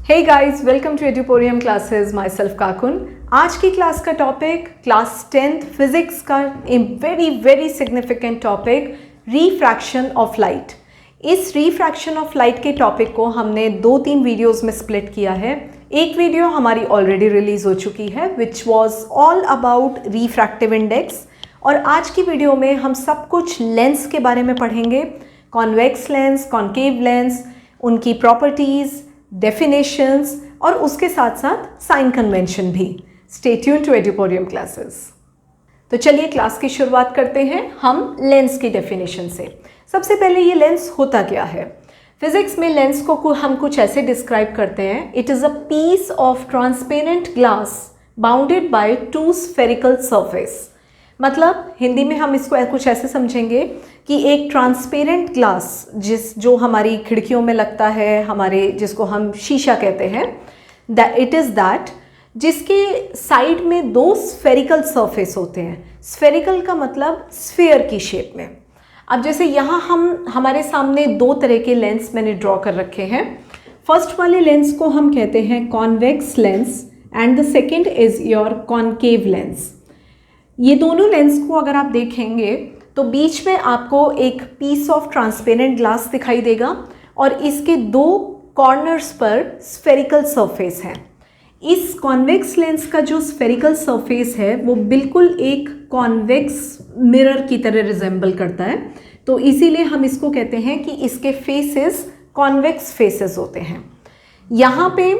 Hey guys, welcome to Eduporium classes. Myself काकुन. आज की class का टॉपिक क्लास 10th फिजिक्स का very significant topic refraction of light. इस refraction of light के topic को हमने 2-3 वीडियोस में स्प्लिट किया है. एक वीडियो हमारी ऑलरेडी रिलीज हो चुकी है which was all about refractive index, और आज की वीडियो में हम सब कुछ लेंस के बारे में पढ़ेंगे. कॉन्वेक्स लेंस, कॉन्केव लेंस, उनकी प्रॉपर्टीज़, डेफिनेशंस और उसके साथ साथ साइन कन्वेंशन भी. Stay tuned to Edupoorium classes. तो चलिए क्लास की शुरुआत करते हैं हम लेंस की डेफिनेशन से. सबसे पहले ये लेंस होता क्या है. फिजिक्स में लेंस को हम कुछ ऐसे डिस्क्राइब करते हैं. It is a piece of transparent glass bounded by two spherical surface. मतलब हिंदी में हम इसको कुछ ऐसे समझेंगे कि एक ट्रांसपेरेंट ग्लास जो हमारी खिड़कियों में लगता है, हमारे जिसको हम शीशा कहते हैं, इट इज़ दैट जिसके साइड में 2 स्फेरिकल सरफेस होते हैं. स्फेरिकल का मतलब स्फीयर की शेप में. अब जैसे यहाँ हमारे सामने 2 तरह के लेंस मैंने ड्रॉ कर रखे हैं. फर्स्ट वाले लेंस को हम कहते हैं convex lens and the second is your concave lens. ये दोनों लेंस को अगर आप देखेंगे तो बीच में आपको एक पीस ऑफ ट्रांसपेरेंट ग्लास दिखाई देगा और इसके 2 कॉर्नर्स पर स्फेरिकल सरफेस है. इस कॉन्वेक्स लेंस का जो स्फेरिकल सरफेस है वो बिल्कुल एक कॉन्वेक्स मिरर की तरह रिजेंबल करता है. तो इसीलिए हम इसको कहते हैं कि इसके फेसेस कॉन्वेक्स फेसेस होते हैं. यहाँ पे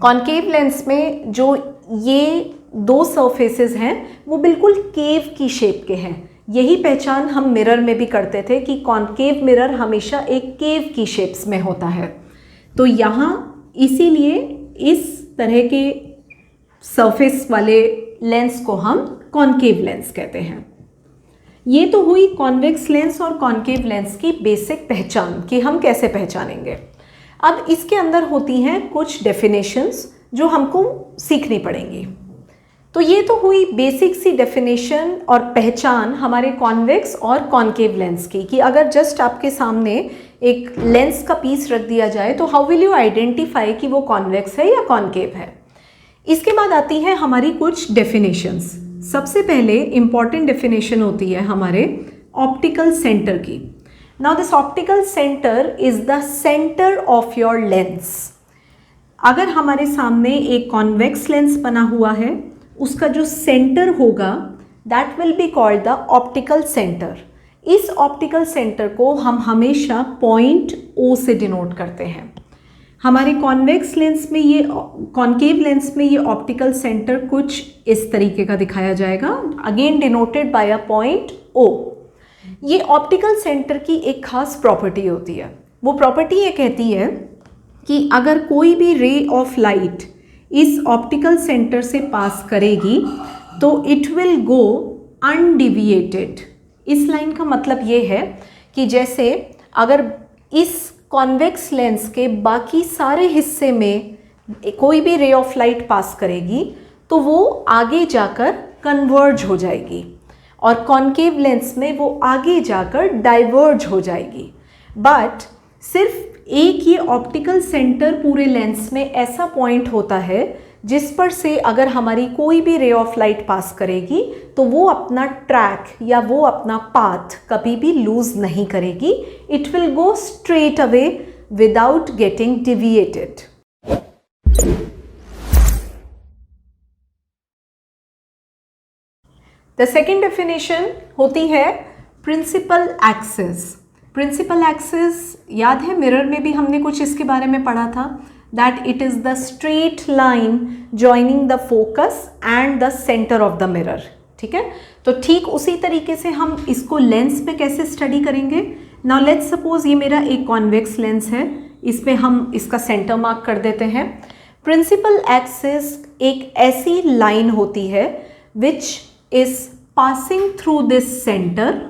कॉन्केव लेंस में जो ये 2 सरफेसेस हैं वो बिल्कुल केव की शेप के हैं. यही पहचान हम मिरर में भी करते थे कि कॉन्केव मिरर हमेशा एक केव की शेप्स में होता है. तो यहाँ इसीलिए इस तरह के सरफेस वाले लेंस को हम कॉन्केव लेंस कहते हैं. ये तो हुई कॉन्वेक्स लेंस और कॉन्केव लेंस की बेसिक पहचान कि हम कैसे पहचानेंगे. अब इसके अंदर होती हैं कुछ डेफिनेशंस जो हमको सीखनी पड़ेंगी. तो ये तो हुई बेसिक सी डेफिनेशन और पहचान हमारे कॉन्वेक्स और कॉन्केव लेंस की, कि अगर जस्ट आपके सामने एक लेंस का पीस रख दिया जाए तो हाउ विल यू आइडेंटिफाई कि वो कॉन्वेक्स है या कॉन्केव है. इसके बाद आती है हमारी कुछ डेफिनेशंस. सबसे पहले इम्पॉर्टेंट डेफिनेशन होती है हमारे ऑप्टिकल सेंटर की. Now this optical centre is the centre of your lens. अगर हमारे सामने एक कॉन्वेक्स लेंस बना हुआ है, उसका जो सेंटर होगा that will be called the optical centre. इस ऑप्टिकल सेंटर को हम हमेशा पॉइंट O से डिनोट करते हैं. हमारे कॉन्वेक्स लेंस में ये कॉन्केव लेंस में ये ऑप्टिकल सेंटर कुछ इस तरीके का दिखाया जाएगा, again denoted by a point O. ये ऑप्टिकल सेंटर की एक खास प्रॉपर्टी होती है. वो प्रॉपर्टी ये कहती है कि अगर कोई भी रे ऑफ लाइट इस ऑप्टिकल सेंटर से पास करेगी तो इट विल गो अनडिविएटेड. इस लाइन का मतलब ये है कि जैसे अगर इस कॉन्वेक्स लेंस के बाकी सारे हिस्से में कोई भी रे ऑफ लाइट पास करेगी तो वो आगे जाकर कन्वर्ज हो जाएगी, और कॉन्केव लेंस में वो आगे जाकर डाइवर्ज हो जाएगी. बट सिर्फ एक ये ऑप्टिकल सेंटर पूरे लेंस में ऐसा पॉइंट होता है जिस पर से अगर हमारी कोई भी रे ऑफ लाइट पास करेगी तो वो अपना ट्रैक या वो अपना पाथ कभी भी लूज नहीं करेगी. It will go straight away without getting deviated. The second definition होती है प्रिंसिपल एक्सिस. प्रिंसिपल एक्सिस याद है, मिरर में भी हमने कुछ इसके बारे में पढ़ा था, that it is the straight line joining the focus and the centre of the mirror. ठीक है, तो ठीक उसी तरीके से हम इसको लेंस में कैसे स्टडी करेंगे. नाउ लेट्स सपोज ये मेरा एक कॉन्वेक्स लेंस है, इसमें हम इसका सेंटर मार्क कर देते हैं. प्रिंसिपल एक्सिस एक ऐसी लाइन होती है which is passing through this centre,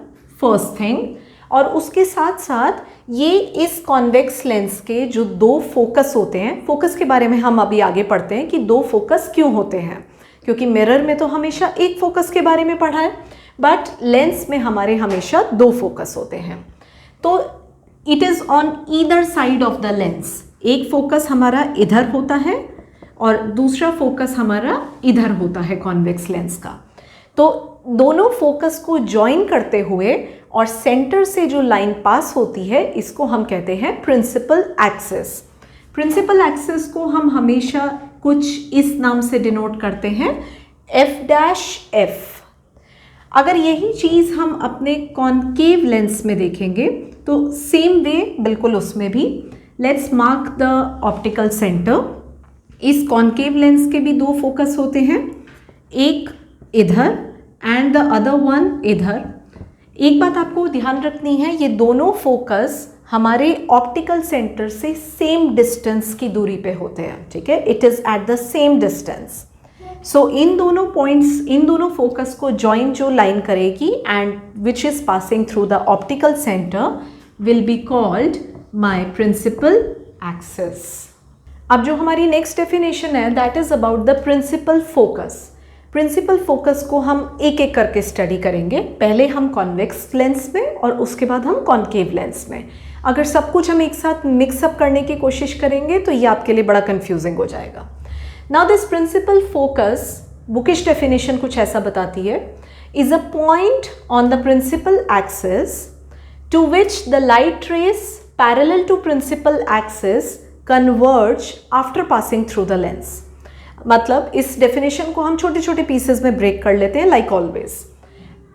first thing. और उसके साथ साथ ये इस कॉन्वेक्स लेंस के जो 2 फोकस होते हैं, फोकस के बारे में हम अभी आगे पढ़ते हैं कि 2 फोकस क्यों होते हैं, क्योंकि मिरर में तो हमेशा एक फोकस के बारे में पढ़ा है, बट लेंस में हमारे हमेशा 2 फोकस होते हैं. तो it is on either side of the lens. एक फोकस हमारा इधर होता है और दूसरा फोकस हमारा इधर होता है कॉन्वेक्स लेंस का। तो दोनों फोकस को ज्वाइन करते हुए और सेंटर से जो लाइन पास होती है इसको हम कहते हैं प्रिंसिपल एक्सिस। प्रिंसिपल एक्सिस को हम हमेशा कुछ इस नाम से डिनोट करते हैं F'. अगर यही चीज़ हम अपने कॉनकेव लेंस में देखेंगे तो सेम वे बिल्कुल उसमें भी let's mark the optical centre. इस कॉनकेव लेंस के भी दो फोकस होते हैं, एक इधर एंड द अदर वन इधर। एक बात आपको ध्यान रखनी है, ये दोनों फोकस हमारे ऑप्टिकल सेंटर से सेम डिस्टेंस की दूरी पे होते हैं, ठीक है, it is at the same distance. So इन दोनों पॉइंट्स, इन दोनों फोकस को ज्वाइन जो लाइन करेगी and which is passing through the optical centre will be called my principal axis. अब जो हमारी नेक्स्ट डेफिनेशन है that is about the principal focus. Principal focus को हम एक एक करके स्टडी करेंगे, पहले हम कॉन्वेक्स लेंस में और उसके बाद हम कॉनकेव लेंस में। अगर सब कुछ हम एक साथ मिक्सअप करने की कोशिश करेंगे तो ये आपके लिए बड़ा कंफ्यूजिंग हो जाएगा। Now this principal focus, bookish definition कुछ ऐसा बताती है, is a point on the principal axis to which the light rays parallel to principal axis converge after passing through the lens. मतलब इस डेफिनेशन को हम छोटे छोटे पीसेस में ब्रेक कर लेते हैं लाइक ऑलवेज।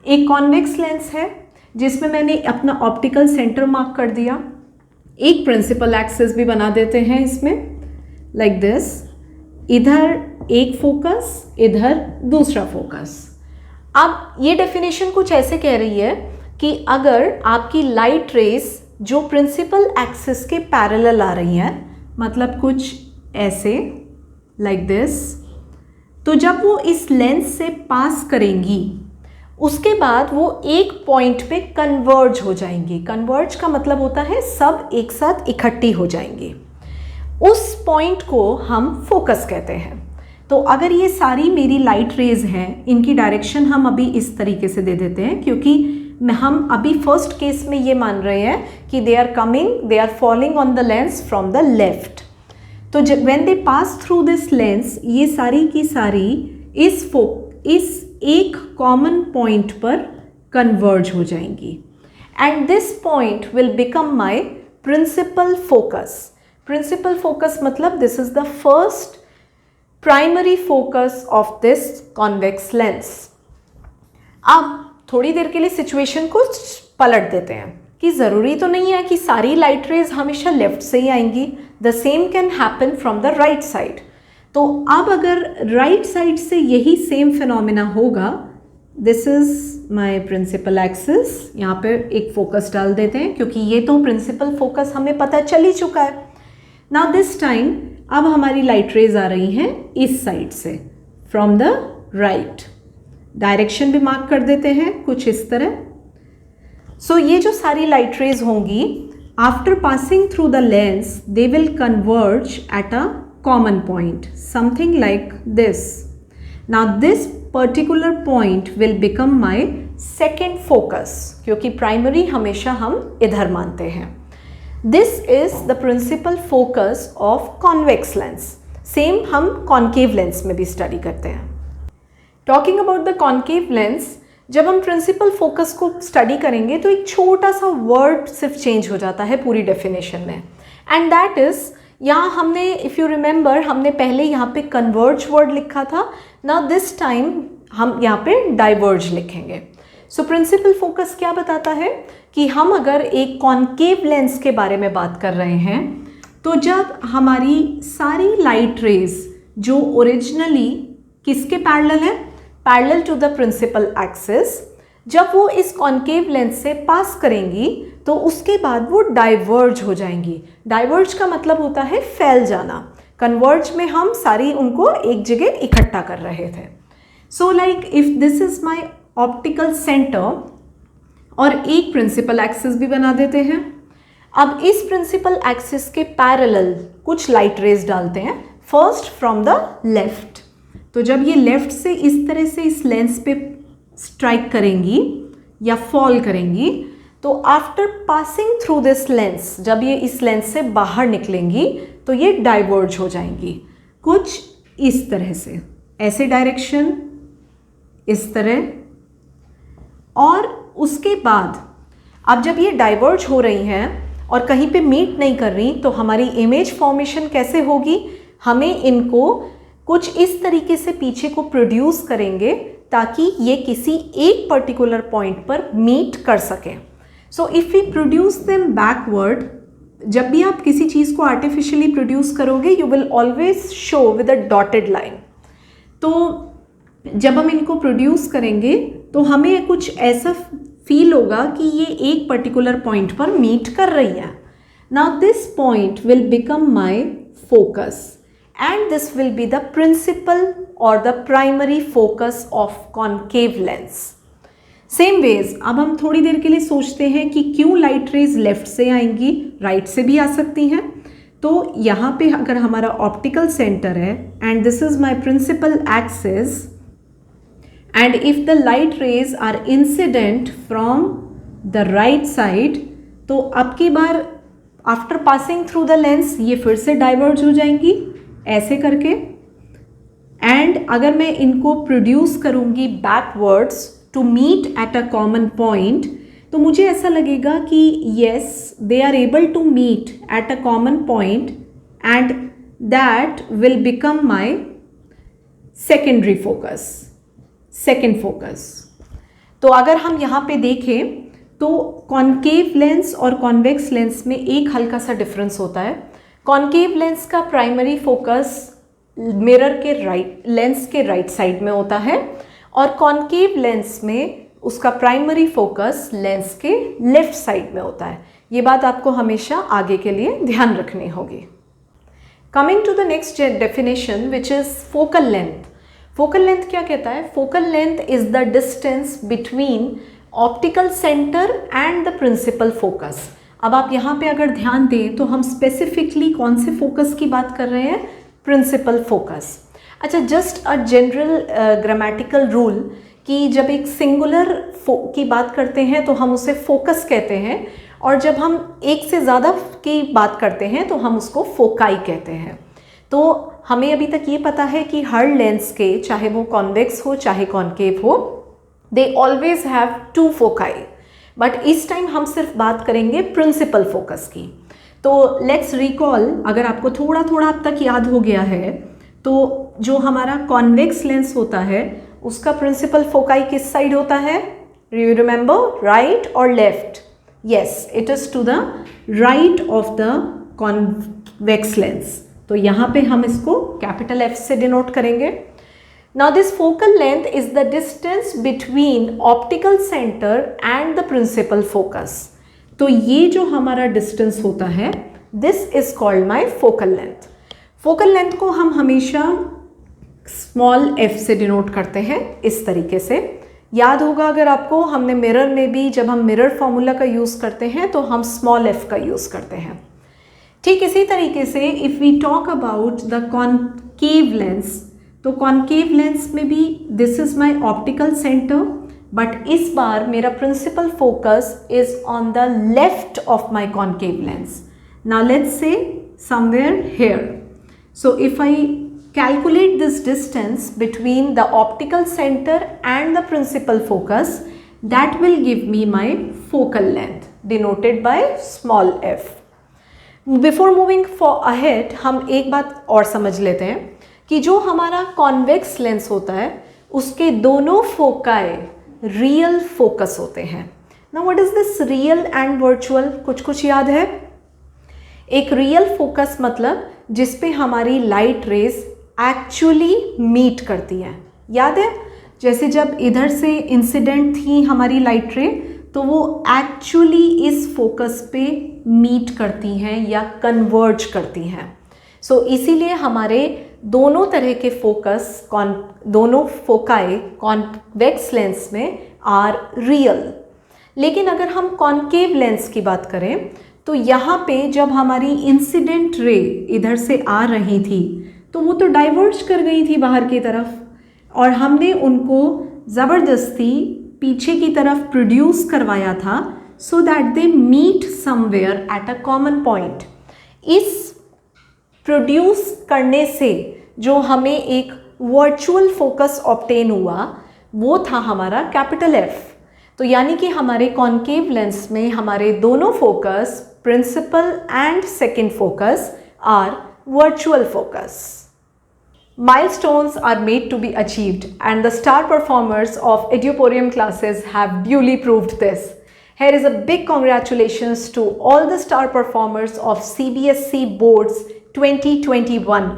एक कॉन्वेक्स लेंस है जिसमें मैंने अपना ऑप्टिकल सेंटर मार्क कर दिया, एक प्रिंसिपल एक्सिस भी बना देते हैं इसमें लाइक दिस, इधर एक फोकस, इधर दूसरा फोकस। अब ये डेफिनेशन कुछ ऐसे कह रही है कि अगर आपकी लाइट रेस जो प्रिंसिपल एक्सिस के पैरेलल आ रही हैं, मतलब कुछ ऐसे लाइक दिस, तो जब वो इस लेंस से पास करेंगी उसके बाद वो एक पॉइंट पे कन्वर्ज हो जाएंगी। कन्वर्ज का मतलब होता है सब एक साथ इकट्ठी हो जाएंगी, उस पॉइंट को हम फोकस कहते हैं। तो अगर ये सारी मेरी लाइट रेज हैं, इनकी डायरेक्शन हम अभी इस तरीके से दे देते हैं क्योंकि हम अभी फर्स्ट केस में ये मान रहे हैं कि they are falling on the lens from the left. तो when they pass through this lens, ये सारी की सारी इस एक कॉमन पॉइंट पर कन्वर्ज हो जाएंगी and this point will become my principal focus. Principal focus मतलब this is the first primary focus of this convex lens. अब थोड़ी देर के लिए सिचुएशन को पलट देते हैं कि ज़रूरी तो नहीं है कि सारी लाइट रेज हमेशा लेफ्ट से ही आएंगी, the same can happen from the right side. तो अब अगर राइट साइड से यही सेम फिनोमिना होगा, this is my principal axis, यहाँ पे एक फोकस डाल देते हैं क्योंकि ये तो प्रिंसिपल फोकस हमें पता चल ही चुका है। नाउ दिस टाइम अब हमारी लाइट रेज आ रही हैं इस साइड से फ्रॉम द राइट, डायरेक्शन भी मार्क कर देते हैं कुछ इस तरह। सो ये जो सारी लाइट रेज होंगी after passing through the lens they will converge at a common point, something like this. Now this particular point will become my second focus क्योंकि primary हमेशा हम इधर मानते हैं। This is the principal focus of convex lens. Same हम concave lens में भी study करते हैं। Talking about the concave lens, जब हम principal focus को study करेंगे तो एक छोटा सा word सिर्फ change हो जाता है पूरी definition में, and that is यहाँ हमने इफ़ यू रिमेंबर हमने पहले यहाँ पे कन्वर्ज वर्ड लिखा था, ना दिस टाइम हम यहाँ पे डाइवर्ज लिखेंगे। सो प्रिंसिपल फोकस क्या बताता है कि हम अगर एक कॉनकेव लेंस के बारे में बात कर रहे हैं तो जब हमारी सारी लाइट रेज जो ओरिजिनली किसके पैरेलल है, parallel to the principal axis, जब वो इस कॉनकेव लेंस से पास करेंगी तो उसके बाद वो डाइवर्ज हो जाएंगी। डाइवर्ज का मतलब होता है फैल जाना, कन्वर्ज में हम सारी उनको एक जगह इकट्ठा कर रहे थे। So like if this is my optical centre और एक प्रिंसिपल एक्सिस भी बना देते हैं। अब इस प्रिंसिपल एक्सिस के पैरेलल कुछ लाइट रेज डालते हैं, फर्स्ट फ्रॉम द लेफ्ट। तो जब ये लेफ्ट से इस तरह से इस लेंस पे स्ट्राइक करेंगी या फॉल करेंगी तो after passing through this lens, जब ये इस लेंस से बाहर निकलेंगी तो ये डाइवर्ज हो जाएंगी कुछ इस तरह से, ऐसे डायरेक्शन, इस तरह। और उसके बाद अब जब ये डाइवर्ज हो रही हैं और कहीं पे मीट नहीं कर रही, तो हमारी इमेज फॉर्मेशन कैसे होगी? हमें इनको कुछ इस तरीके से पीछे को प्रोड्यूस करेंगे ताकि ये किसी एक पर्टिकुलर पॉइंट पर मीट कर सकें। So if we produce them backward, जब भी आप किसी चीज़ को आर्टिफिशियली प्रोड्यूस करोगे, you will always show with a dotted line. तो जब हम इनको प्रोड्यूस करेंगे तो हमें कुछ ऐसा फील होगा कि ये एक पर्टिकुलर पॉइंट पर मीट कर रही है। Now this point will become my focus and this will be the principal और the primary focus of concave lens. Same ways अब हम थोड़ी देर के लिए सोचते हैं कि क्यों लाइट रेज लेफ्ट से आएंगी, राइट से भी आ सकती हैं। तो यहाँ पे अगर हमारा ऑप्टिकल सेंटर है and this is my principal axis, and if the light rays are incident from the right side, तो अब की बार after passing through the lens ये फिर से डाइवर्ज हो जाएंगी ऐसे करके। एंड अगर मैं इनको प्रोड्यूस करूँगी backwards to meet at a common point, तो मुझे ऐसा लगेगा कि yes they are able to meet at a common point and that will become my secondary focus, second focus. तो अगर हम यहाँ पे देखें तो कॉनकेव लेंस और कॉन्वेक्स लेंस में एक हल्का सा डिफरेंस होता है। कॉनकेव लेंस का प्राइमरी फोकस मिरर के राइट, लेंस के राइट साइड में होता है, और कॉनकेव लेंस में उसका प्राइमरी फोकस लेंस के लेफ्ट साइड में होता है। ये बात आपको हमेशा आगे के लिए ध्यान रखनी होगी। Coming to the next definition which is focal length. Focal length क्या कहता है? Focal length is the distance between optical centre and the principal focus. अब आप यहाँ पे अगर ध्यान दें तो हम स्पेसिफिकली कौन से फोकस की बात कर रहे हैं? Principal focus. अच्छा, just a general grammatical rule कि जब एक सिंगुलर की बात करते हैं तो हम उसे फोकस कहते हैं, और जब हम एक से ज़्यादा की बात करते हैं तो हम उसको फोकाई कहते हैं। तो हमें अभी तक ये पता है कि हर लेंस के, चाहे वो कॉन्वेक्स हो चाहे कॉनकेव हो, they always have two foci, but इस टाइम हम सिर्फ बात करेंगे प्रिंसिपल फोकस की। तो लेट्स रिकॉल, अगर आपको थोड़ा थोड़ा अब तक याद हो गया है, तो जो हमारा कॉन्वेक्स लेंस होता है उसका प्रिंसिपल फोकाई किस साइड होता है? यू रिमेंबर, राइट और left? Yes, it is to the right of the convex lens. तो यहाँ पे हम इसको कैपिटल F से डिनोट करेंगे। Now this focal length is the distance between optical centre and the principal focus. तो ये जो हमारा डिस्टेंस होता है, this is called my focal length. Focal length को हम हमेशा स्मॉल f से डिनोट करते हैं इस तरीके से। याद होगा अगर आपको, हमने मिरर में भी जब हम मिरर फॉर्मूला का यूज़ करते हैं तो हम स्मॉल f का यूज़ करते हैं। ठीक इसी तरीके से if we talk about the concave lens, तो कॉनकेव लेंस में भी this is my optical centre, but इस बार मेरा principal focus is on the left of my concave lens. Now let's say somewhere here. So if I calculate this distance between the optical center and the principal focus, that will give me my focal length denoted by small f. Before moving ahead, हम एक बात और समझ लेते हैं कि जो हमारा कॉन्वेक्स लेंस होता है उसके दोनों फोकाई रियल फोकस होते हैं। Now what is this real and virtual? कुछ याद है? एक रियल फोकस मतलब जिस पे हमारी लाइट रेज एक्चुअली मीट करती है। याद है, जैसे जब इधर से इंसिडेंट थी हमारी लाइट रे, तो वो एक्चुअली इस फोकस पे मीट करती हैं या कन्वर्ज करती हैं। सो इसीलिए हमारे दोनों तरह के फोकस, दोनों फोकाई कॉन्वेक्स लेंस में आर रियल। लेकिन अगर हम कॉनकेव लेंस की बात करें तो यहाँ पे जब हमारी इंसिडेंट रे इधर से आ रही थी तो वो तो डाइवर्ज कर गई थी बाहर की तरफ, और हमने उनको ज़बरदस्ती पीछे की तरफ प्रोड्यूस करवाया था so that they meet somewhere at a common point. इस प्रोड्यूस करने से जो हमें एक वर्चुअल फोकस ऑब्टेन हुआ वो था हमारा कैपिटल एफ। तो यानी कि हमारे कॉन्केव लेंस में हमारे दोनों focus, principal and second focus, are virtual focus. Milestones are made to be achieved and the star performers of Eduporium classes have duly proved this. Here is a big congratulations to all the star performers of CBSE Boards 2021.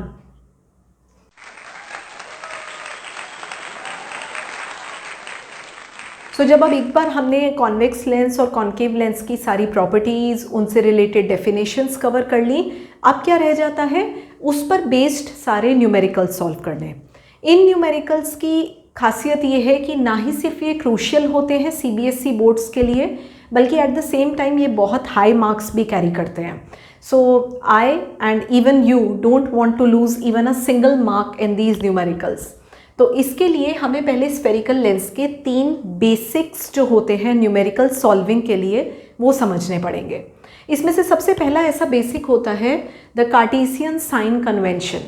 So, जब अब एक बार हमने convex lens और concave lens की सारी properties, उनसे related definitions cover कर ली, अब क्या रह जाता है, उस पर बेस्ड सारे न्यूमेरिकल सॉल्व करने। इन न्यूमेरिकल्स की खासियत ये है कि ना ही सिर्फ ये क्रूशियल होते हैं CBSE बोर्ड्स के लिए, बल्कि एट द सेम टाइम ये बहुत हाई मार्क्स भी कैरी करते हैं। So I and even you don't want to lose even a single mark in these numericals. तो इसके लिए हमें पहले स्फेरिकल लेंस के 3 बेसिक्स जो होते हैं न्यूमेरिकल सॉल्विंग के लिए वो समझने पड़ेंगे। इसमें से सबसे पहला ऐसा बेसिक होता है the Cartesian sign convention.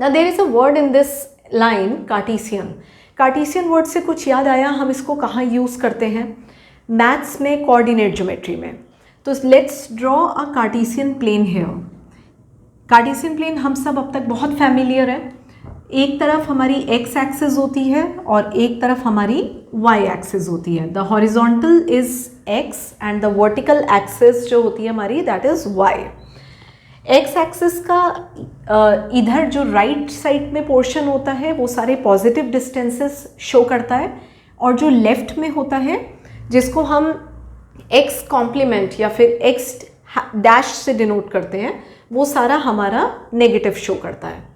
Now there is a word in this line Cartesian. Cartesian word से कुछ याद आया, हम इसको कहाँ यूज़ करते हैं? मैथ्स में, कोऑर्डिनेट ज्योमेट्री में। तो let's draw a Cartesian plane here. Cartesian plane हम सब अब तक बहुत फैमिलियर है। एक तरफ हमारी x एक्सिस होती है और एक तरफ हमारी y एक्सिस होती है। The horizontal is x and the vertical axis जो होती है हमारी that is y। x axis का इधर जो राइट साइड में पोर्शन होता है वो सारे पॉजिटिव डिस्टेंसेस शो करता है, और जो लेफ्ट में होता है जिसको हम x कॉम्प्लीमेंट या फिर x डैश से डिनोट करते हैं वो सारा हमारा नेगेटिव शो करता है।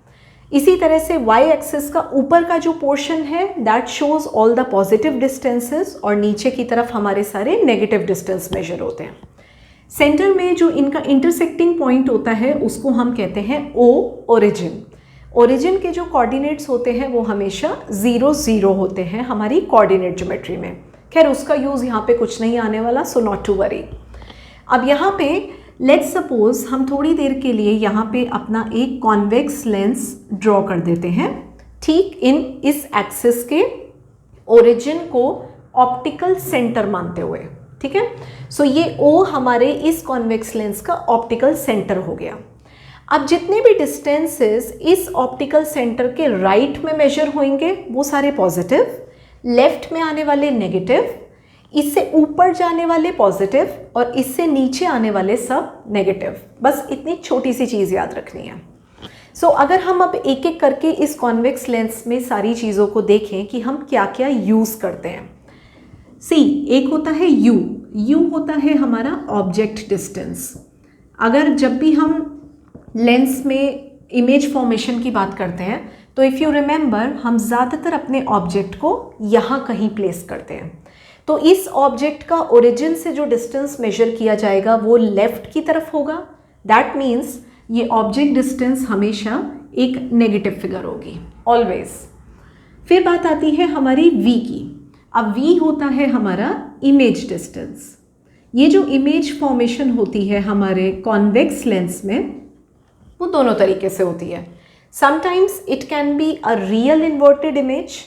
इसी तरह से y एक्सिस का ऊपर का जो पोर्शन है that shows all the positive distances, और नीचे की तरफ हमारे सारे नेगेटिव डिस्टेंस मेजर होते हैं। सेंटर में जो इनका इंटरसेक्टिंग पॉइंट होता है उसको हम कहते हैं O, ओरिजिन। ओरिजिन के जो कोऑर्डिनेट्स होते हैं वो हमेशा 0, 0 होते हैं हमारी कोऑर्डिनेट ज्योमेट्री में। खैर उसका यूज़ यहाँ पे कुछ नहीं आने वाला, सो नॉट टू वरी। अब यहाँ पे लेट्स सपोज हम थोड़ी देर के लिए यहाँ पे अपना एक कॉन्वेक्स लेंस ड्रॉ कर देते हैं, ठीक इस एक्सिस के ओरिजिन को ऑप्टिकल सेंटर मानते हुए, ठीक है। सो ये O हमारे इस कॉन्वेक्स लेंस का ऑप्टिकल सेंटर हो गया। अब जितने भी डिस्टेंसेस इस ऑप्टिकल सेंटर के राइट में मेजर होंगे वो सारे पॉजिटिव, लेफ्ट में आने वाले नेगेटिव, इससे ऊपर जाने वाले पॉजिटिव और इससे नीचे आने वाले सब नेगेटिव। बस इतनी छोटी सी चीज़ याद रखनी है। सो अगर हम अब एक एक करके इस कॉन्वेक्स लेंस में सारी चीज़ों को देखें कि हम क्या क्या यूज़ करते हैं। एक होता है यू होता है हमारा ऑब्जेक्ट डिस्टेंस। अगर जब भी हम लेंस में इमेज फॉर्मेशन की बात करते हैं तो इफ़ यू रिमेंबर हम ज़्यादातर अपने ऑब्जेक्ट को यहाँ कहीं प्लेस करते हैं। तो इस ऑब्जेक्ट का ओरिजिन से जो डिस्टेंस मेजर किया जाएगा वो लेफ्ट की तरफ होगा। दैट मीन्स ये ऑब्जेक्ट डिस्टेंस हमेशा एक नेगेटिव फिगर होगी ऑलवेज। फिर बात आती है हमारी v की। अब v होता है हमारा इमेज डिस्टेंस। ये जो इमेज फॉर्मेशन होती है हमारे कॉन्वेक्स लेंस में वो दोनों तरीके से होती है। Sometimes it can be a real inverted image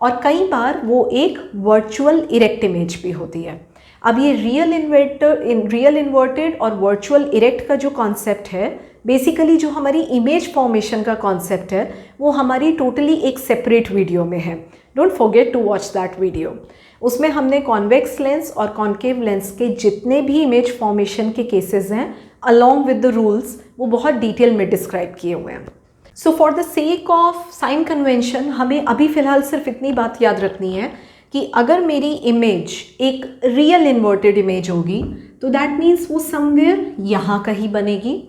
और कई बार वो एक वर्चुअल इरेक्ट इमेज भी होती है। अब ये रियल इन्वर्टेड और वर्चुअल इरेक्ट का जो कॉन्सेप्ट है, बेसिकली जो हमारी इमेज फॉर्मेशन का कॉन्सेप्ट है वो हमारी टोटली एक सेपरेट वीडियो में है। Don't forget to watch that video. उसमें हमने कॉन्वेक्स लेंस और कॉन्केव लेंस के जितने भी इमेज फॉर्मेशन के केसेस हैं अलॉन्ग विद द रूल्स वो बहुत डिटेल में डिस्क्राइब किए हुए हैं। So for the sake of sign convention हमें अभी फ़िलहाल सिर्फ इतनी बात याद रखनी है कि अगर मेरी इमेज एक रियल इन्वर्टेड इमेज होगी तो दैट मीन्स वो समवेयर यहाँ कहीं बनेगी।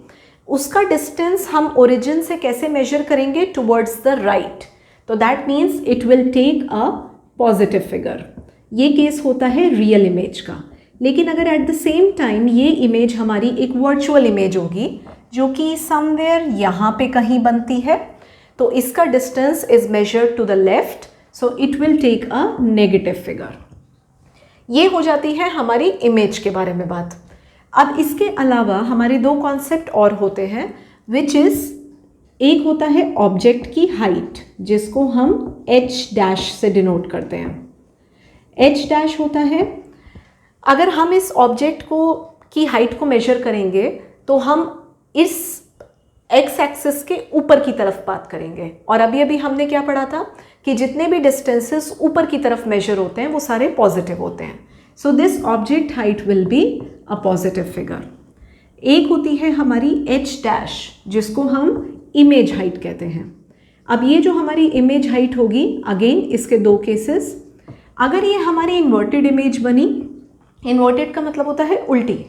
उसका डिस्टेंस हम ओरिजिन से कैसे मेजर करेंगे? Towards the right. तो that means it will take a positive figure. ये केस होता है रियल इमेज का। लेकिन अगर एट द सेम टाइम ये इमेज हमारी एक वर्चुअल इमेज होगी जो कि समवेयर यहाँ पे कहीं बनती है तो इसका distance is measured to the left, so it will take a negative figure. ये हो जाती है हमारी इमेज के बारे में बात। अब इसके अलावा हमारे 2 कॉन्सेप्ट और होते हैं विच इज़ एक होता है ऑब्जेक्ट की हाइट, जिसको हम h डैश से डिनोट करते हैं। h डैश होता है, अगर हम इस ऑब्जेक्ट की हाइट को मेजर करेंगे तो हम इस x एक्सिस के ऊपर की तरफ बात करेंगे। और अभी अभी हमने क्या पढ़ा था कि जितने भी डिस्टेंसेस ऊपर की तरफ मेजर होते हैं वो सारे पॉजिटिव होते हैं। So this object height will be a positive figure. एक होती है हमारी h डैश, जिसको हम इमेज हाइट कहते हैं। अब ये जो हमारी इमेज हाइट होगी, अगेन इसके दो केसेस। अगर ये हमारी इन्वर्टेड इमेज बनी, इन्वर्टेड का मतलब होता है उल्टी।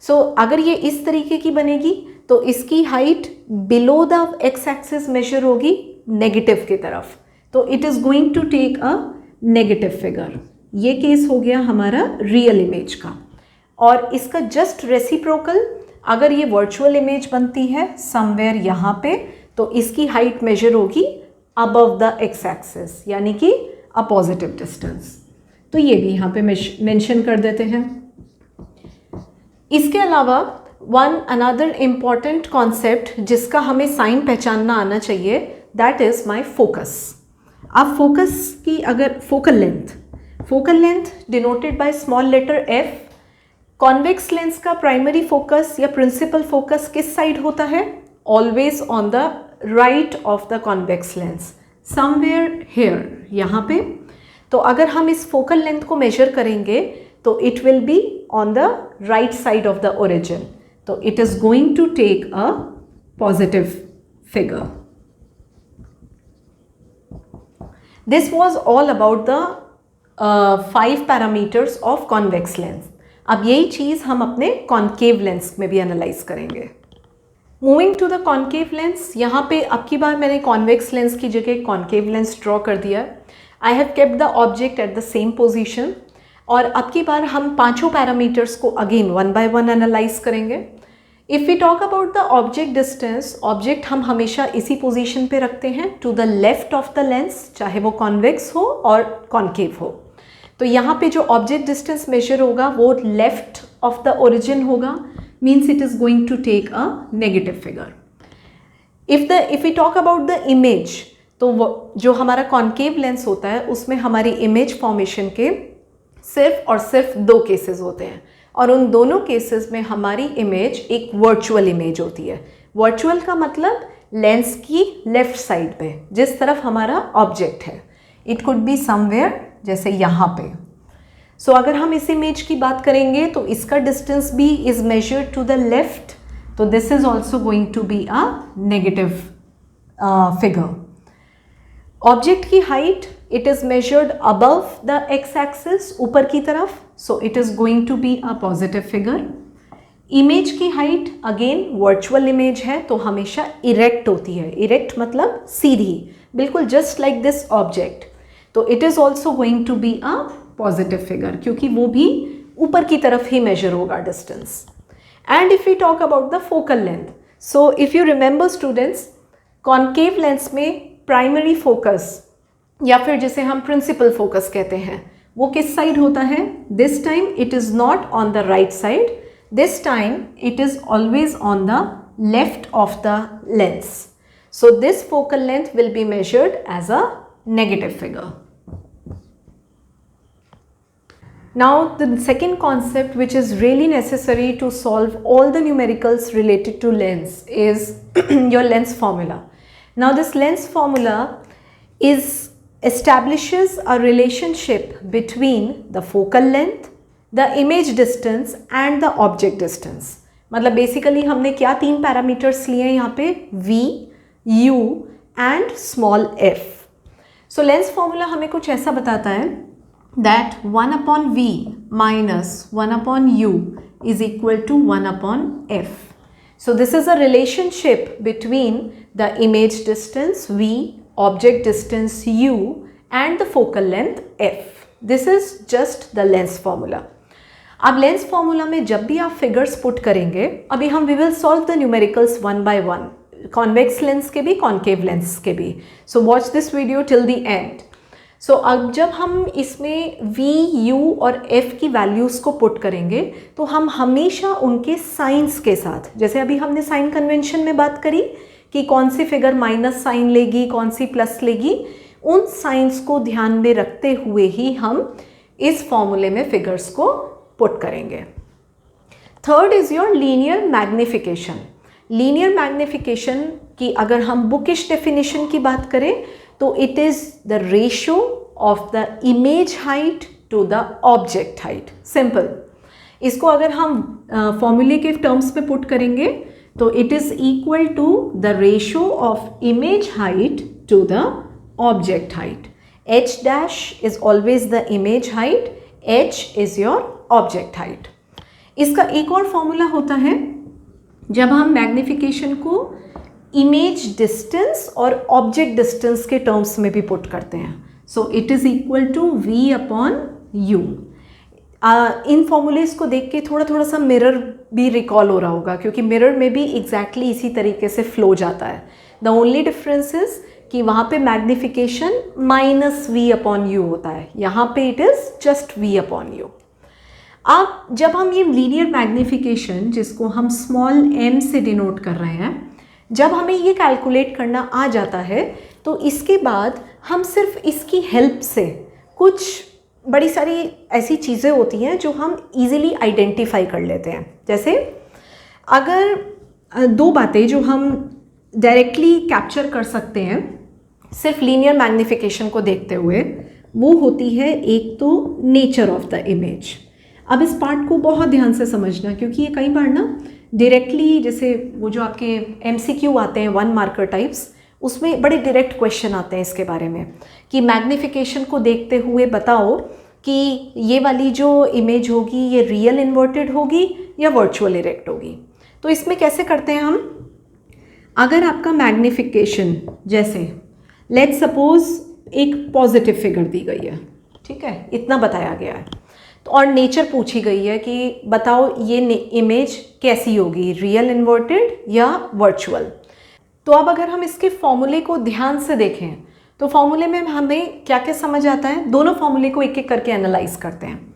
सो अगर ये इस तरीके की बनेगी तो इसकी height below the x axis measure होगी नेगेटिव की तरफ, तो it is going to take a negative figure. ये केस हो गया हमारा रियल इमेज का। और इसका जस्ट रेसिप्रोकल, अगर ये वर्चुअल इमेज बनती है समवेयर यहाँ पे, तो इसकी हाइट मेजर होगी अबव द एक्स एक्सिस, यानी कि अ पॉजिटिव डिस्टेंस। तो ये भी यहाँ पे मेंशन कर देते हैं। इसके अलावा वन अनदर इम्पॉर्टेंट कॉन्सेप्ट जिसका हमें साइन पहचानना आना चाहिए, दैट इज़ माई फोकस। अब फोकस की अगर focal length denoted by small letter f। Convex lens का प्राइमरी फोकस या प्रिंसिपल फोकस किस साइड होता है? Always on the right of the convex lens, somewhere here, यहाँ पे। तो अगर हम इस फोकल लेंथ को मेजर करेंगे तो it will be on the right side of the origin, तो it is going to take a positive figure. This was all about the 5 parameters of convex lens. अब यही चीज़ हम अपने कॉन्केव लेंस में भी एनालाइज करेंगे। Moving to the concave lens, यहाँ पे अब की बार मैंने कॉन्वेक्स लेंस की जगह कॉन्केव लेंस ड्रॉ कर दिया। I have kept the object at the same position. और अब की बार हम पांचों पैरामीटर्स को again one by one analyse करेंगे। If we talk about the object distance, object हम हमेशा इसी पोजीशन पे रखते हैं to the left of the lens, चाहे वो कॉन्वेक्स हो और कॉन्केव हो। तो यहाँ पे जो ऑब्जेक्ट डिस्टेंस मेजर होगा वो लेफ्ट ऑफ द ओरिजिन होगा, means it is going to take a negative figure. If we talk about the image, तो वो जो हमारा कॉन्केव लेंस होता है उसमें हमारी इमेज फॉर्मेशन के सिर्फ और सिर्फ 2 केसेस होते हैं, और उन दोनों केसेस में हमारी इमेज एक वर्चुअल इमेज होती है। वर्चुअल का मतलब लेंस की लेफ्ट साइड पे, जिस तरफ हमारा ऑब्जेक्ट है। इट कुड बी समवेयर, जैसे यहाँ पे। सो अगर हम इस इमेज की बात करेंगे तो इसका डिस्टेंस भी is measured to the left, तो this is also going to be a negative figure. Object की height, it is measured above the x axis, ऊपर की तरफ, so it is going to be a positive figure. Image की height again virtual image है तो हमेशा erect होती है। इरेक्ट मतलब सीधी, बिल्कुल जस्ट लाइक दिस ऑब्जेक्ट, तो it is also going to be a positive figure, क्योंकि वो भी ऊपर की तरफ ही मेजर होगा distance. And if we talk about the focal length, so if you remember students, concave lens में प्राइमरी फोकस या फिर जिसे हम प्रिंसिपल फोकस कहते हैं, वो किस साइड होता है? This time it is not on the right side, this time it is always on the left of the lens, so this focal length will be measured as a negative figure. Now the second concept which is really necessary to solve all the numericals related to lens is your lens formula. Now this lens formula establishes a relationship between the focal length, the image distance and the object distance. मतलब basically हमने क्या 3 parameters लिए हैं यहाँ पे? V, U and small f. So lens formula हमें कुछ ऐसा बताता है that 1 upon V minus 1 upon U is equal to 1 upon F. So this is a relationship between the image distance V, object distance U and the focal length F. This is just the lens formula. अब lens formula में जब भी आप figures put करेंगे, अभी हम we will solve the numericals one by one, convex lens के भी, concave lens के भी. So watch this video till the end. सो अब जब हम इसमें V, U और F की वैल्यूज़ को पुट करेंगे तो हम हमेशा उनके साइंस के साथ, जैसे अभी हमने साइन कन्वेंशन में बात करी कि कौन सी फिगर माइनस साइन लेगी, कौन सी प्लस लेगी, उन साइंस को ध्यान में रखते हुए ही हम इस फॉर्मूले में फिगर्स को पुट करेंगे। Third is your linear magnification. Linear magnification की अगर हम बुकिश डेफिनेशन की बात करें तो it is the ratio of the image height to the object height. Simple, इसको अगर हम फॉर्मूले के टर्म्स में पुट करेंगे तो it is equal to the ratio of image height to the object height. h dash is always the image height, h is your object height। इसका एक और फॉर्मूला होता है जब हम मैग्निफिकेशन को इमेज डिस्टेंस और ऑब्जेक्ट डिस्टेंस के टर्म्स में भी पुट करते हैं। So it is equal to v upon u। इन फॉर्मूलेस को देख के थोड़ा सा मिरर भी रिकॉल हो रहा होगा, क्योंकि मिरर में भी एग्जैक्टली इसी तरीके से फ्लो जाता है। द ओनली डिफरेंस इज कि वहाँ पे magnification minus v upon you होता है, यहाँ पे it is just v upon you. अब जब हम ये लीनियर मैग्निफिकेशन, जिसको हम स्मॉल m से डिनोट कर रहे हैं, जब हमें ये कैलकुलेट करना आ जाता है तो इसके बाद हम सिर्फ इसकी हेल्प से कुछ बड़ी सारी ऐसी चीज़ें होती हैं जो हम इजीली आइडेंटिफाई कर लेते हैं। जैसे अगर दो बातें जो हम डायरेक्टली कैप्चर कर सकते हैं सिर्फ लीनियर मैग्निफिकेशन को देखते हुए, वो होती है एक तो नेचर ऑफ द इमेज। अब इस पार्ट को बहुत ध्यान से समझना, क्योंकि ये कई बार ना डायरेक्टली, जैसे वो जो आपके MCQ आते हैं 1 मार्कर टाइप्स, उसमें बड़े डायरेक्ट क्वेश्चन आते हैं इसके बारे में कि मैग्निफिकेशन को देखते हुए बताओ कि ये वाली जो इमेज होगी ये रियल इन्वर्टेड होगी या वर्चुअल इरेक्ट होगी। तो इसमें कैसे करते हैं हम, अगर आपका मैग्निफिकेशन, जैसे लेट्स सपोज एक पॉजिटिव फिगर दी गई है, ठीक है, इतना बताया गया है, तो और नेचर पूछी गई है कि बताओ ये इमेज कैसी होगी, रियल इन्वर्टेड या वर्चुअल। तो अब अगर हम इसके फॉर्मूले को ध्यान से देखें तो फॉर्मूले में हमें क्या क्या समझ आता है, दोनों फॉर्मूले को एक एक करके एनालाइज करते हैं।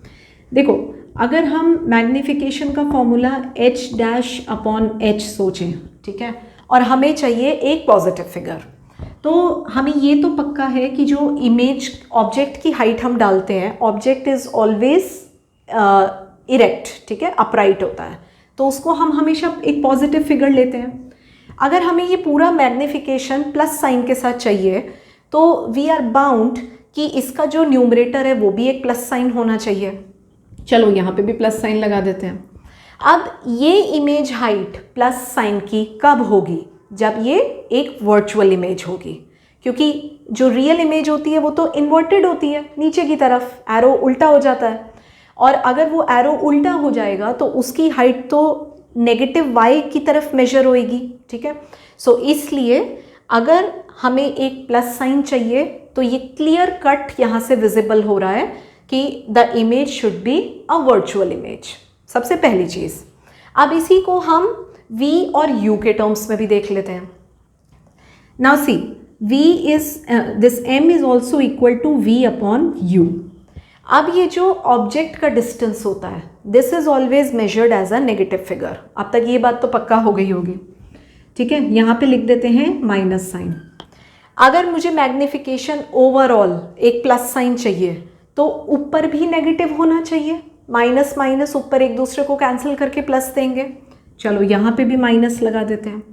देखो, अगर हम मैग्निफिकेशन का formula h dash upon h सोचें, ठीक है, और हमें चाहिए एक पॉजिटिव फिगर, तो हमें ये तो पक्का है कि जो इमेज ऑब्जेक्ट की हाइट हम डालते हैं, ऑब्जेक्ट इज़ ऑलवेज इरेक्ट, ठीक है, अपराइट होता है, तो उसको हम हमेशा एक पॉजिटिव फिगर लेते हैं। अगर हमें ये पूरा मैग्निफिकेशन प्लस साइन के साथ चाहिए तो वी आर बाउंड कि इसका जो न्यूमरेटर है वो भी एक प्लस साइन होना चाहिए। चलो यहाँ पे भी प्लस साइन लगा देते हैं। अब ये इमेज हाइट प्लस साइन की कब होगी, जब ये एक वर्चुअल इमेज होगी, क्योंकि जो रियल इमेज होती है वो तो इन्वर्टेड होती है, नीचे की तरफ एरो उल्टा हो जाता है, और अगर वो एरो उल्टा हो जाएगा तो उसकी हाइट तो नेगेटिव y की तरफ मेजर होएगी, ठीक है। सो इसलिए अगर हमें एक प्लस साइन चाहिए तो ये क्लियर कट यहाँ से विजिबल हो रहा है कि the image should be a virtual image, सबसे पहली चीज़। अब इसी को हम v और u के टर्म्स में भी देख लेते हैं। Now see, v is this m is also equal to v upon u। अब ये जो ऑब्जेक्ट का डिस्टेंस होता है, this is always measured as a negative figure. अब तक ये बात तो पक्का हो गई होगी, ठीक है। यहाँ पे लिख देते हैं माइनस साइन। अगर मुझे मैग्निफिकेशन ओवरऑल एक प्लस साइन चाहिए तो ऊपर भी नेगेटिव होना चाहिए, माइनस माइनस ऊपर एक दूसरे को कैंसिल करके प्लस देंगे। चलो यहाँ पे भी माइनस लगा देते हैं।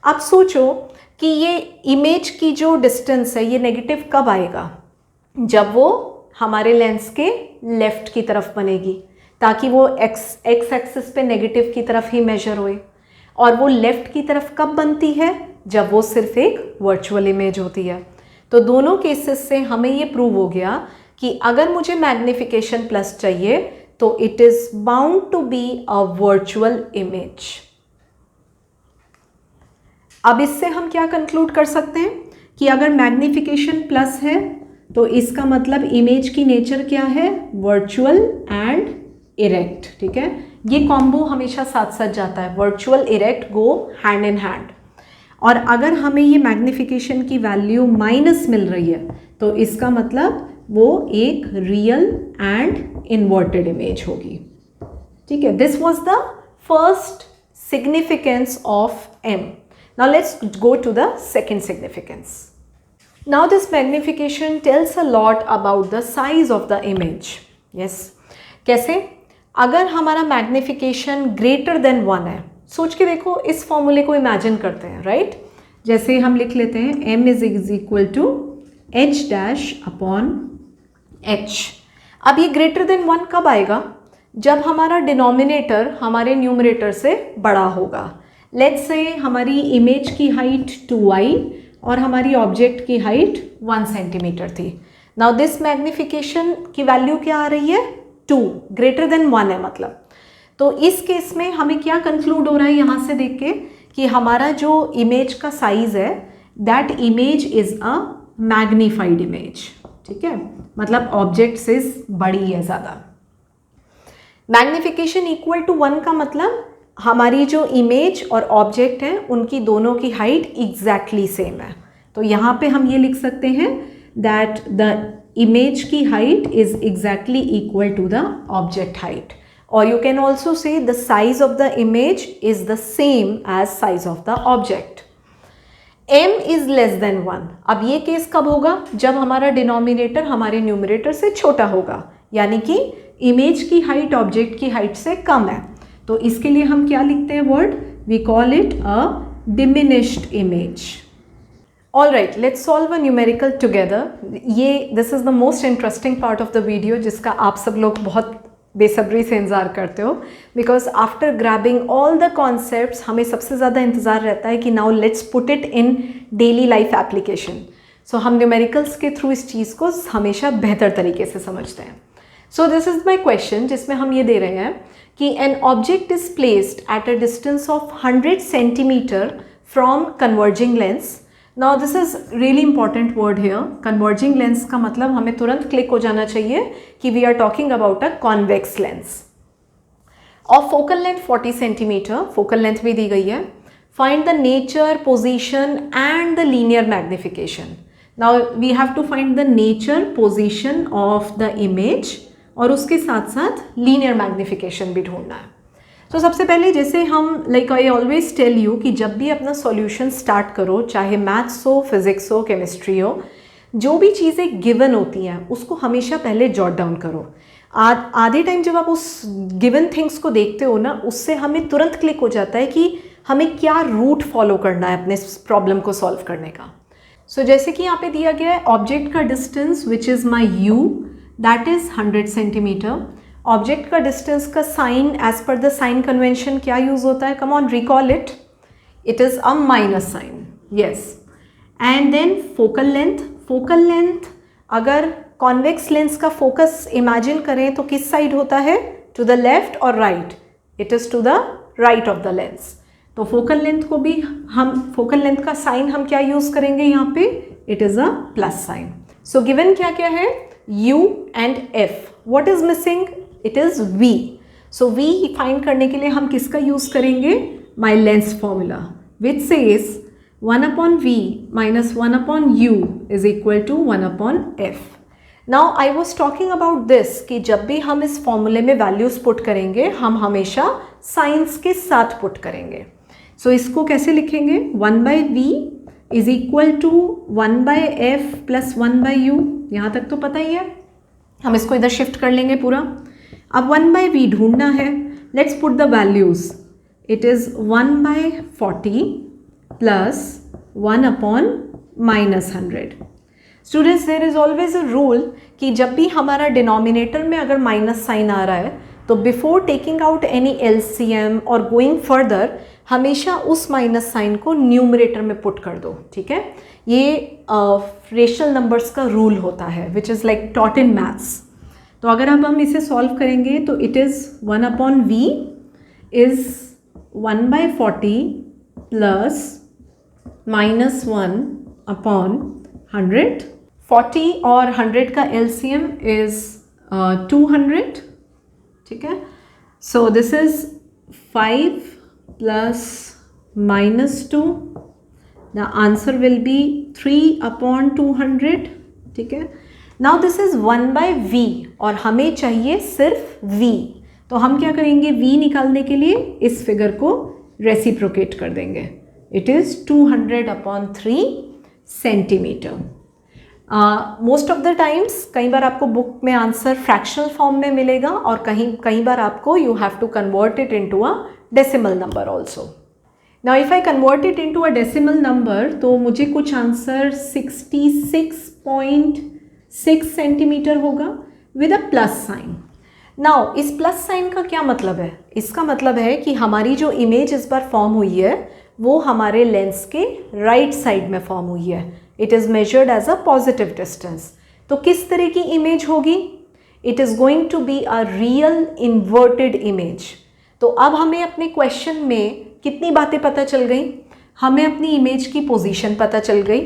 अब सोचो कि ये इमेज की जो डिस्टेंस है ये नेगेटिव कब आएगा, जब वो हमारे लेंस के लेफ्ट की तरफ बनेगी, ताकि वो एक्स एक्सिस पे नेगेटिव की तरफ ही मेजर होए। और वो लेफ्ट की तरफ कब बनती है, जब वो सिर्फ एक वर्चुअल इमेज होती है। तो दोनों केसेस से हमें ये प्रूव हो गया कि अगर मुझे मैग्निफिकेशन प्लस चाहिए तो it is bound to be a virtual image. अब इससे हम क्या कंक्लूड कर सकते हैं कि अगर मैग्निफिकेशन प्लस है तो इसका मतलब इमेज की नेचर क्या है, वर्चुअल एंड इरेक्ट, ठीक है। ये कॉम्बो हमेशा साथ साथ जाता है, virtual erect go hand in hand. और अगर हमें ये मैग्निफिकेशन की वैल्यू माइनस मिल रही है तो इसका मतलब वो एक रियल एंड इन्वर्टेड इमेज होगी, ठीक है। This was the first significance of m। Now let's go to the second significance. Now this magnification tells a lot about the size of the image. Yes. कैसे? अगर हमारा magnification greater than 1 है, सोच के देखो, इस फॉर्मूले को इमेजिन करते हैं, राइट? जैसे हम लिख लेते हैं m is equal to h dash upon h. अब ये ग्रेटर देन 1 कब आएगा? जब हमारा डिनोमिनेटर हमारे न्यूमरेटर से बड़ा होगा. लेट्स से हमारी इमेज की हाइट 2i और हमारी ऑब्जेक्ट की हाइट 1 सेंटीमीटर थी. नाउ दिस मैग्निफिकेशन की वैल्यू क्या आ रही है? 2, ग्रेटर देन 1 है मतलब. तो इस केस में हमें क्या कंक्लूड हो रहा है यहाँ से देख के कि हमारा जो इमेज का साइज है that image is a magnified image. ठीक है, मतलब ऑब्जेक्ट से बड़ी है ज़्यादा. मैग्निफिकेशन इक्वल टू 1 का मतलब हमारी जो इमेज और ऑब्जेक्ट है उनकी दोनों की हाइट एग्जैक्टली सेम है. तो यहाँ पे हम ये लिख सकते हैं दैट द इमेज की height is exactly equal to the object height. और you can also say the size of the image is the same as size of the object. m is less than 1. अब ये case कब होगा? जब हमारा denominator हमारे numerator से छोटा होगा, यानी कि इमेज की हाइट ऑब्जेक्ट की हाइट से कम है. तो इसके लिए हम क्या लिखते हैं word? We call it a diminished image. All right, let's solve a numerical together. This is the most interesting part of the video जिसका आप सब लोग बहुत बेसब्री से इंतज़ार करते हो, because after grabbing all the concepts हमें सबसे ज़्यादा इंतज़ार रहता है कि now let's put it in daily life application. So हम न्यूमेरिकल्स के थ्रू इस चीज़ को हमेशा बेहतर तरीके से समझते हैं. So this is my question जिसमें हम ये दे रहे हैं कि an object is placed at a distance of 100 centimetre from converging lens. Now this is really important word here. Converging lens का मतलब हमें तुरंत क्लिक हो जाना चाहिए कि we are talking about a convex lens. Of focal length 40 centimetre, focal length भी दी गई है. Find the nature, position and the linear magnification. Now we have to find the nature, position of the image और उसके साथ साथ linear magnification भी ढूंढना है. तो सबसे पहले जैसे हम like I always tell you कि जब भी अपना सॉल्यूशन स्टार्ट करो, चाहे मैथ्स हो, फिजिक्स हो, केमिस्ट्री हो, जो भी चीज़ें गिवन होती हैं उसको हमेशा पहले जॉट डाउन करो. आधे टाइम जब आप उस गिवन थिंग्स को देखते हो ना, उससे हमें तुरंत क्लिक हो जाता है कि हमें क्या रूट फॉलो करना है अपने प्रॉब्लम को सॉल्व करने का. सो जैसे कि यहाँ पे दिया गया है ऑब्जेक्ट का distance which is my u, that is 100 centimetre. Object का डिस्टेंस का sign as per the sign convention क्या यूज़ होता है? Come on, recall it. It is a minus sign. Yes. And then focal length. Focal length अगर convex lens का focus imagine करें तो किस साइड होता है? टू द लेफ्ट और right? It is to the right of the lens. तो focal length को भी हम, फोकल लेंथ का साइन हम क्या यूज़ करेंगे यहाँ पे? It is a plus sign. So given क्या क्या है? u and f. what is missing? it is v. so v find करने के लिए हम किसका यूज़ करेंगे? my lens formula which says 1 upon v minus 1 upon u is equal to 1 upon f. now I was talking about this कि जब भी हम इस फॉर्मूले में वैल्यूज़ पुट करेंगे हम हमेशा साइंस के साथ पुट करेंगे. सो इसको कैसे लिखेंगे? 1 by v is equal to 1 by f plus 1 by u. यहाँ तक तो पता ही है, हम इसको इधर शिफ्ट कर लेंगे पूरा. अब 1 by v ढूंढना है. Let's put the values. It is 1 by 40 plus 1 upon minus 100. Students, there is always a rule कि जब भी हमारा डिनोमिनेटर में अगर माइनस साइन आ रहा है तो before taking out any LCM और गोइंग फर्दर हमेशा उस माइनस साइन को न्यूमरेटर में पुट कर दो. ठीक है, ये रेशनल नंबर्स का रूल होता है which is like taught in maths. तो अगर अब हम इसे सॉल्व करेंगे तो it is 1 upon v is 1 by 40 plus minus 1 upon 100. 40 और 100 का एलसीएम इज़ 200. ठीक है, सो this is 5 plus minus 2. the answer will be 3 upon 200. ठीक है. now this is 1 by v और हमें चाहिए सिर्फ v. तो हम क्या करेंगे? v निकालने के लिए इस फिगर को रेसिप्रोकेट कर देंगे. It is 200/3 centimetre. Most of the times कई बार आपको बुक में आंसर फ्रैक्शनल फॉर्म में मिलेगा और कई बार आपको you have to convert it into a decimal number also. Now if I convert it into a decimal number तो मुझे कुछ आंसर 66.6 सेंटीमीटर होगा with a plus sign. Now इस प्लस साइन का क्या मतलब है? इसका मतलब है कि हमारी जो इमेज इस बार फॉर्म हुई है वो हमारे लेंस के राइट साइड में फॉर्म हुई है। It is measured as a positive distance. तो किस तरह की इमेज होगी? It is going to be a real inverted image. तो अब हमें अपने क्वेश्चन में कितनी बातें पता चल गई? हमें अपनी इमेज की पोजीशन पता चल गई।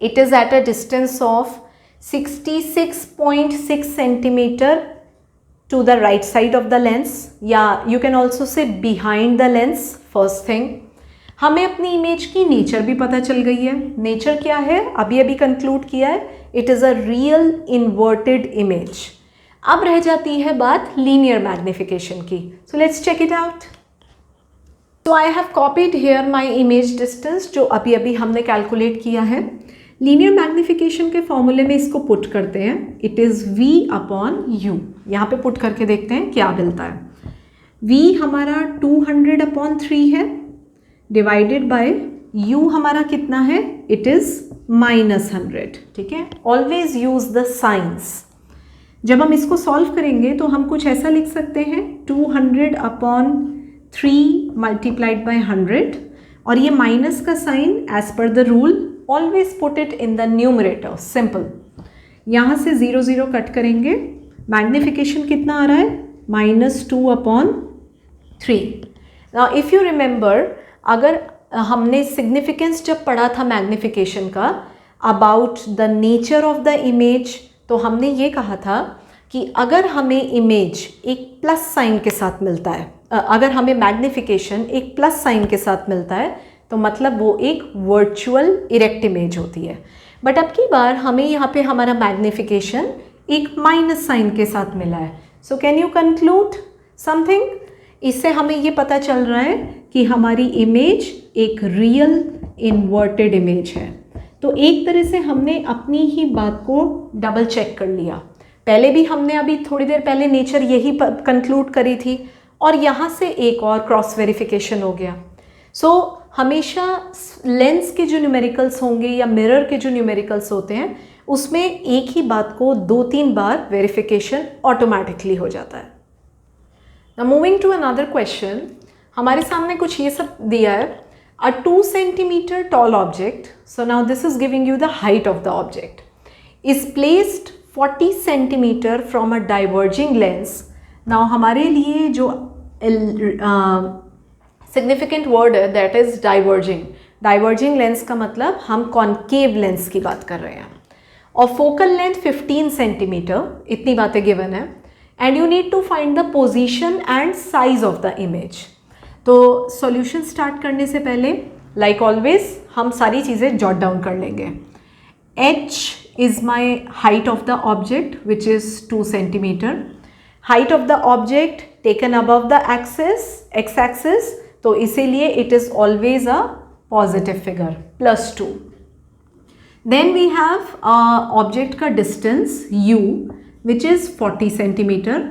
It is eight a distance of 66.6 centimetre to the right side of the lens, या you can also say behind the lens. first thing, हमें अपनी इमेज की नेचर भी पता चल गई है। नेचर क्या है अभी कंक्लूड किया है, it is a real inverted image. अब रह जाती है बात लीनियर मैग्निफिकेशन की। So let's check it out. तो I have copied here my image distance जो अभी हमने कैलकुलेट किया है। लीनियर मैग्निफिकेशन के फॉर्मूले में इसको पुट करते हैं। It is V/U। यहाँ पे पुट करके देखते हैं क्या मिलता है। V हमारा 200/3 है डिवाइडेड बाय U हमारा कितना है? It is -100। ठीक है, ऑलवेज यूज़ द साइंस। जब हम इसको सॉल्व करेंगे तो हम कुछ ऐसा लिख सकते हैं 200/3 मल्टीप्लाइड बाय 100, और ये माइनस का sign as per the rule always put it in the numerator. Simple. यहाँ से 0 0 कट करेंगे, मैग्निफिकेशन कितना आ रहा है? -2/3। नाउ इफ़ यू रिमेंबर, अगर हमने सिग्निफिकेंस जब पढ़ा था मैग्निफिकेशन का about the nature of the image, तो हमने ये कहा था कि अगर हमें इमेज एक प्लस साइन के साथ मिलता है, अगर हमें मैग्निफिकेशन एक प्लस साइन के साथ मिलता है तो मतलब वो एक वर्चुअल इरेक्ट इमेज होती है। बट अब की बार हमें यहाँ पे हमारा मैग्निफिकेशन एक माइनस साइन के साथ मिला है। So can you conclude something? इससे हमें ये पता चल रहा है कि हमारी इमेज एक रियल इन्वर्टेड इमेज है। तो एक तरह से हमने अपनी ही बात को डबल चेक कर लिया। पहले भी हमने अभी थोड़ी देर पहले नेचर यही कंक्लूड करी थी, और यहाँ से एक और क्रॉस वेरिफिकेशन हो गया। सो हमेशा लेंस के जो न्यूमेरिकल्स होंगे या मिरर के जो न्यूमेरिकल्स होते हैं उसमें एक ही बात को 2-3 बार वेरिफिकेशन ऑटोमेटिकली हो जाता है। Now moving to another question, हमारे सामने कुछ ये सब दिया है। A 2 centimetre tall object, so now this is giving you the height of the object, is placed 40 centimetre from a diverging lens. Now हमारे लिए जो सिग्निफिकेंट वर्ड है that is diverging. Diverging lens का मतलब हम कॉन्केव लेंस की बात कर रहे हैं, और फोकल लेंथ 15 सेंटीमीटर, इतनी बातें गिवन है। And you need to find the position and size of the image. तो सॉल्यूशन स्टार्ट करने से पहले लाइक ऑलवेज हम सारी चीज़ें जॉट डाउन कर लेंगे। h is my height of the object which is 2 centimetre. Height of the object taken above the axis, x axis, तो इसीलिए it is always a positive figure +2। Then we have object का distance u which is 40 centimetre,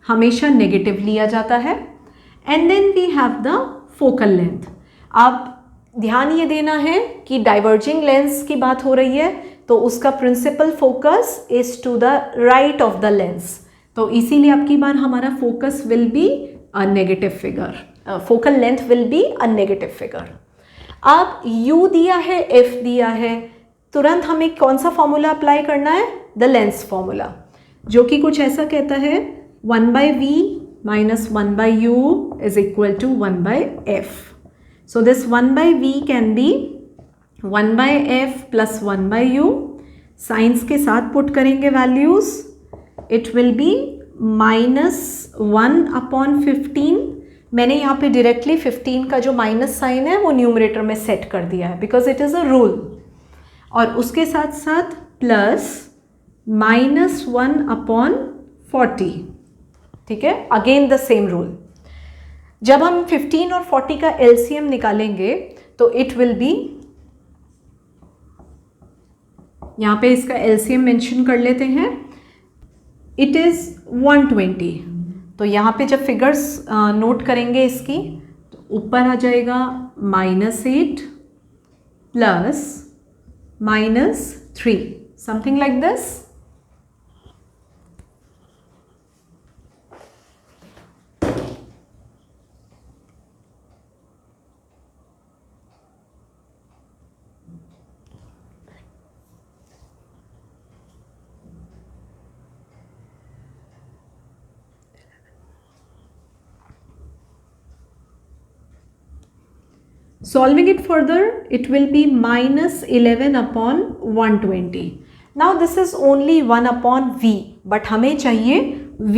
हमेशा negative लिया जाता है। And then we have the focal length. अब ध्यान ये देना है कि डाइवर्जिंग लेंस की बात हो रही है तो उसका principal focus is to the right of the lens, तो इसीलिए अब की बार हमारा focus will be a negative figure, focal length will be a negative figure. अब u दिया है, f दिया है, तुरंत हमें कौन सा फॉर्मूला अप्लाई करना है? द लेंस फॉर्मूला, जो कि कुछ ऐसा कहता है 1/v minus 1/u is equal to 1/f. So this 1/v can be 1/f plus 1/u. Science के साथ पुट करेंगे वैल्यूज, इट विल बी -1/15। मैंने यहाँ पे डायरेक्टली 15 का जो माइनस साइन है वो न्यूमरेटर में सेट कर दिया है because it is a rule, और उसके साथ साथ प्लस -1/40। ठीक है, अगेन द सेम रूल। जब हम 15 और 40 का LCM निकालेंगे तो इट विल बी, यहाँ पे इसका एलसीएम मेंशन कर लेते हैं, इट इज़ 120। तो यहाँ पे जब फिगर्स नोट करेंगे इसकी, तो ऊपर आ जाएगा -8 plus -3, something like this. Solving it further, it will be -11 upon 120. Now this is only 1 upon v, but हमें चाहिए v,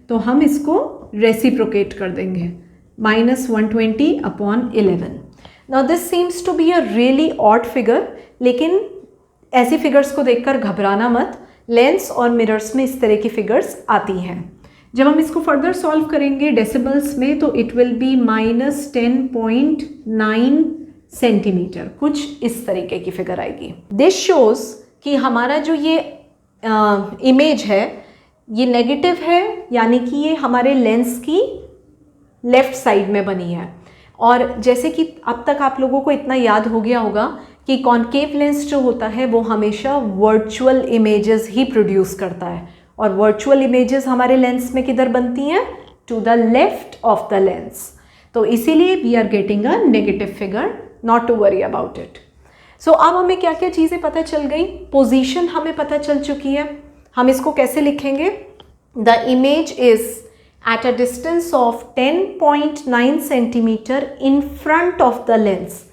तो हम इसको रेसिप्रोकेट कर देंगे, -120 upon 11. Now this seems to be a really odd figure, लेकिन ऐसी फिगर्स को देखकर घबराना मत, लेंस और मिरर्स में इस तरह की फिगर्स आती हैं। जब हम इसको फर्दर सॉल्व करेंगे डेसिबल्स में, तो इट विल बी -10.9 सेंटीमीटर, कुछ इस तरीके की फिगर आएगी। दिस शोज कि हमारा जो ये इमेज है ये नेगेटिव है, यानी कि ये हमारे लेंस की लेफ्ट साइड में बनी है। और जैसे कि अब तक आप लोगों को इतना याद हो गया होगा कि कॉन्केव लेंस जो होता है वो हमेशा वर्चुअल इमेजेस ही प्रोड्यूस करता है, और वर्चुअल इमेजेस हमारे लेंस में किधर बनती हैं, to the left of the lens. तो इसीलिए we are getting a negative figure, not to worry about it. So अब हमें क्या क्या चीज़ें पता चल गई, पोजीशन हमें पता चल चुकी है। हम इसको कैसे लिखेंगे, the image is eight a distance of 10.9 centimetre in front of the lens.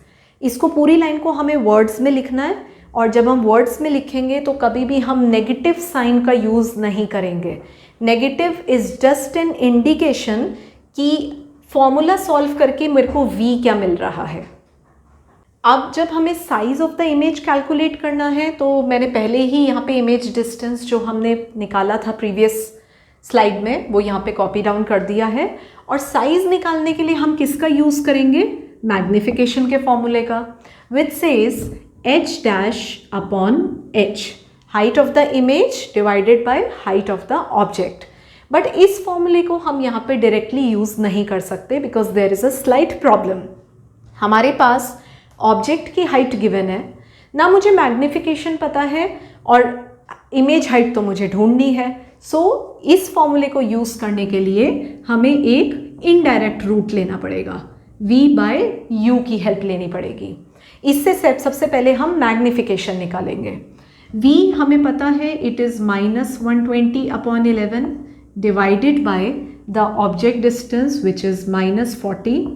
इसको पूरी लाइन को हमें वर्ड्स में लिखना है, और जब हम वर्ड्स में लिखेंगे तो कभी भी हम नेगेटिव साइन का यूज़ नहीं करेंगे। Negative is just an indication कि फॉर्मूला सॉल्व करके मेरे को v क्या मिल रहा है। अब जब हमें size of the image calculate करना है, तो मैंने पहले ही यहाँ पे इमेज डिस्टेंस जो हमने निकाला था प्रीवियस स्लाइड में, वो यहाँ पे कॉपी डाउन कर दिया है। और साइज़ निकालने के लिए हम किसका यूज़ करेंगे, मैग्निफिकेशन के फॉर्मूले का, which says h dash upon h, height of the image divided by height of the object. But इस फॉर्मूले को हम यहाँ पे डायरेक्टली यूज़ नहीं कर सकते, because there is a slight problem. हमारे पास ऑब्जेक्ट की हाइट गिवन है ना, मुझे मैग्निफिकेशन पता है और इमेज हाइट तो मुझे ढूंढनी है। सो इस फॉर्मूले को यूज़ करने के लिए हमें एक इनडायरेक्ट रूट लेना पड़ेगा, v बाय u की हेल्प लेनी पड़ेगी। इससे सबसे पहले हम मैग्निफिकेशन निकालेंगे। v हमें पता है, it is -120 upon 11 divided by the object distance which is -40।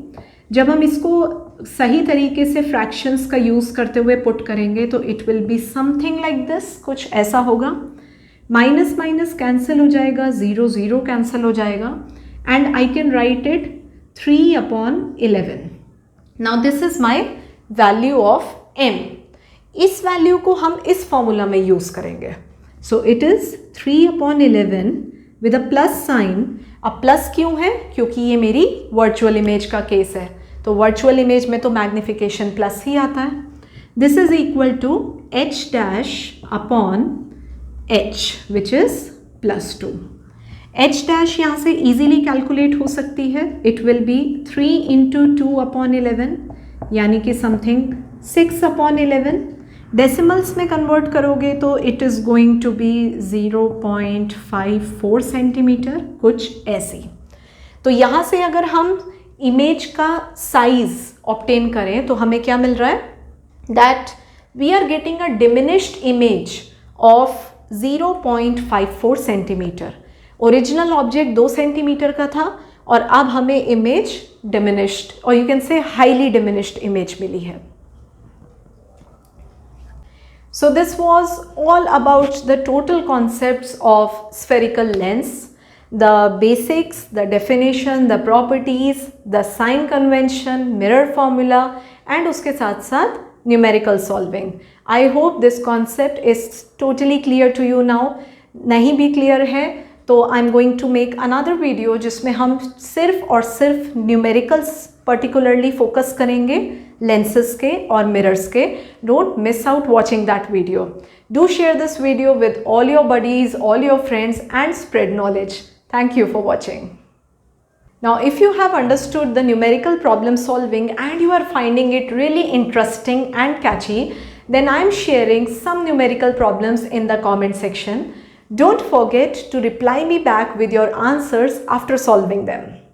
जब हम इसको सही तरीके से फ्रैक्शंस का यूज़ करते हुए पुट करेंगे तो it will be something like this, कुछ ऐसा होगा। माइनस माइनस कैंसिल हो जाएगा, 0 0 कैंसिल हो जाएगा, and I can write it 3 upon 11। Now this is my value of m। इस वैल्यू को हम इस फॉर्मूला में यूज़ करेंगे। सो it is 3 upon 11 with a plus sign. अब प्लस क्यों है, क्योंकि ये मेरी वर्चुअल इमेज का केस है, तो वर्चुअल इमेज में तो मैग्निफिकेशन प्लस ही आता है। This is equal to h dash upon h which is +2। h dash यहाँ से इजीली कैलकुलेट हो सकती है, it will be 3 into 2 upon 11, यानी कि समथिंग 6 अपॉन 11। डेसिमल्स में कन्वर्ट करोगे तो it is going to be 0.54 centimetre, कुछ ऐसी। तो यहाँ से अगर हम इमेज का साइज ऑब्टेन करें तो हमें क्या मिल रहा है, that we are getting a diminished image of 0.54 centimetre. Original object 2 centimetre का था और अब हमें इमेज डिमिनिश्ड, और you can say highly diminished image मिली है। So this was all about the total concepts of spherical lens, the basics, the definition, the properties, the sign convention, mirror formula, and उसके साथ साथ numerical solving. I hope this concept is totally clear to you now. नहीं भी clear है तो I'm going to make another video जिसमें हम सिर्फ और सिर्फ न्यूमेरिकल्स particularly focus करेंगे, lenses के और mirrors के. Don't miss out watching that video. Do share this video with all your buddies, all your friends and spread knowledge. Thank you for watching. Now, if you have understood the numerical problem solving and you are finding it really interesting and catchy, then I am sharing some numerical problems in the comment section. Don't forget to reply me back with your answers after solving them.